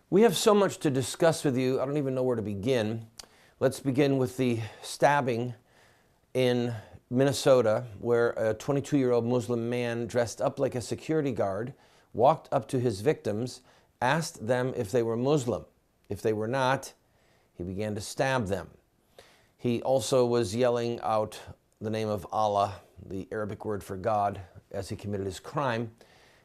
We have so much to discuss with you, I don't even know where to begin. Let's begin with the stabbing in Minnesota, where a 22-year-old Muslim man dressed up like a security guard walked up to his victims, asked them if they were Muslim. If they were not, he began to stab them. He also was yelling out the name of Allah, the Arabic word for God, as he committed his crime.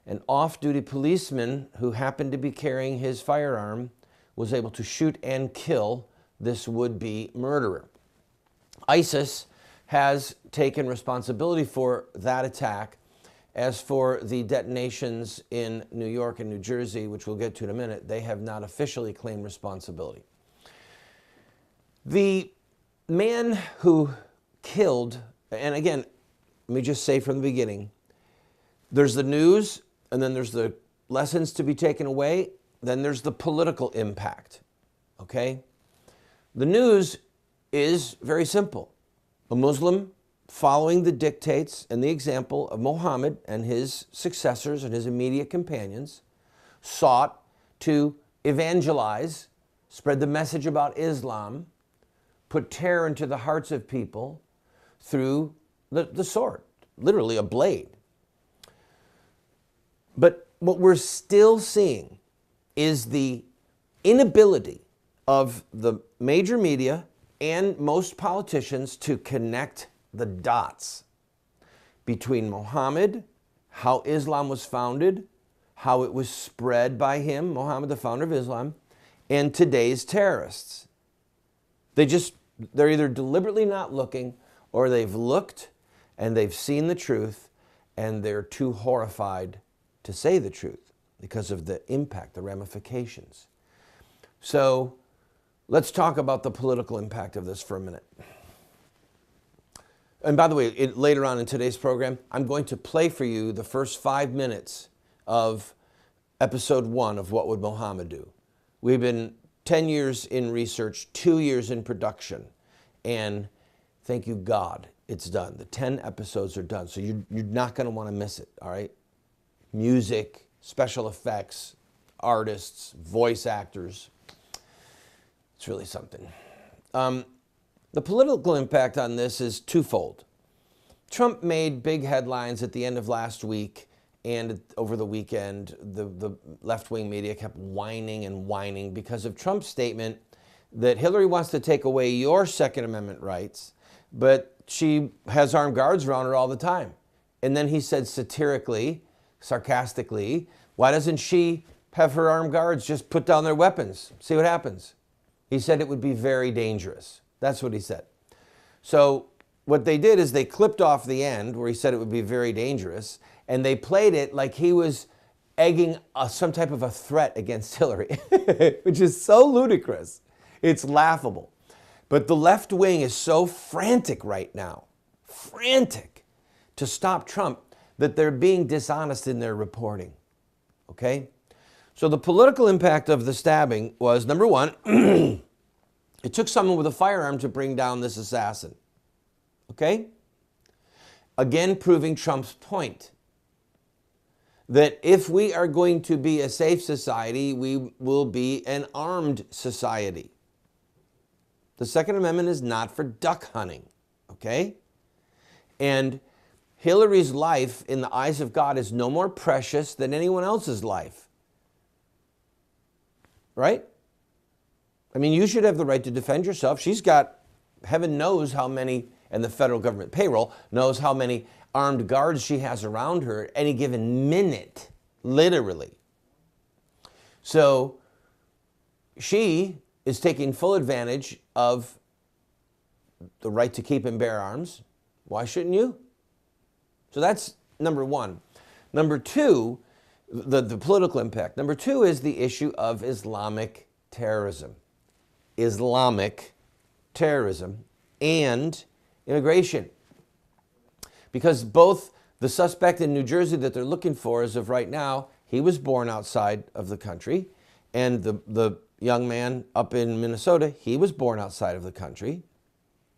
An off-duty policeman who happened to be carrying his firearm was able to shoot and kill this would-be murderer. ISIS has taken responsibility for that attack. As for the detonations in New York and New Jersey, which we'll get to in a minute, they have not officially claimed responsibility. The man who killed, and again, let me just say from the beginning, there's the news, and then there's the lessons to be taken away, then there's the political impact, okay? The news is very simple. A Muslim following the dictates and the example of Muhammad and his successors and his immediate companions sought to evangelize, spread the message about Islam, put terror into the hearts of people through the sword, literally a blade. But what we're still seeing is the inability of the major media and most politicians to connect the dots between Muhammad, how Islam was founded, how it was spread by him, Muhammad, the founder of Islam, and today's terrorists. They're either deliberately not looking, or they've looked and they've seen the truth and they're too horrified to say the truth because of the impact, the ramifications. So let's talk about the political impact of this for a minute. And by the way, later on in today's program, I'm going to play for you the first 5 minutes of episode 1 of What Would Muhammad Do? We've been 10 years in research, 2 years in production, and thank you God, it's done. The 10 episodes are done, so you're not going to want to miss it, all right? Music, special effects, artists, voice actors. It's really something. The political impact on this is twofold. Trump made big headlines at the end of last week, and over the weekend, the left-wing media kept whining and whining because of Trump's statement that Hillary wants to take away your Second Amendment rights, but she has armed guards around her all the time. And then he said satirically, sarcastically, why doesn't she have her armed guards just put down their weapons? See what happens. He said it would be very dangerous. That's what he said. So what they did is they clipped off the end where he said it would be very dangerous, and they played it like he was egging some type of a threat against Hillary, which is so ludicrous. It's laughable. But the left wing is so frantic right now, frantic to stop Trump, that they're being dishonest in their reporting, okay? So the political impact of the stabbing was, number one, it took someone with a firearm to bring down this assassin, okay? Again, proving Trump's point that if we are going to be a safe society, we will be an armed society. The Second Amendment is not for duck hunting, okay? And Hillary's life in the eyes of God is no more precious than anyone else's life. Right? I mean, you should have the right to defend yourself. She's got, heaven knows how many, and the federal government payroll knows how many armed guards she has around her at any given minute, literally. So she is taking full advantage of the right to keep and bear arms. Why shouldn't you? So that's number one. Number two, the political impact. Number two is the issue of Islamic terrorism. Islamic terrorism and immigration. Because both the suspect in New Jersey that they're looking for as of right now, he was born outside of the country, and the young man up in Minnesota, he was born outside of the country,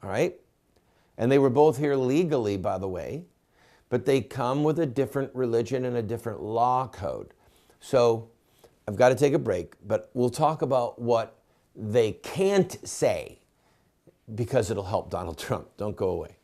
all right? And they were both here legally, by the way, but they come with a different religion and a different law code. So I've got to take a break, but we'll talk about what they can't say because it'll help Donald Trump. Don't go away.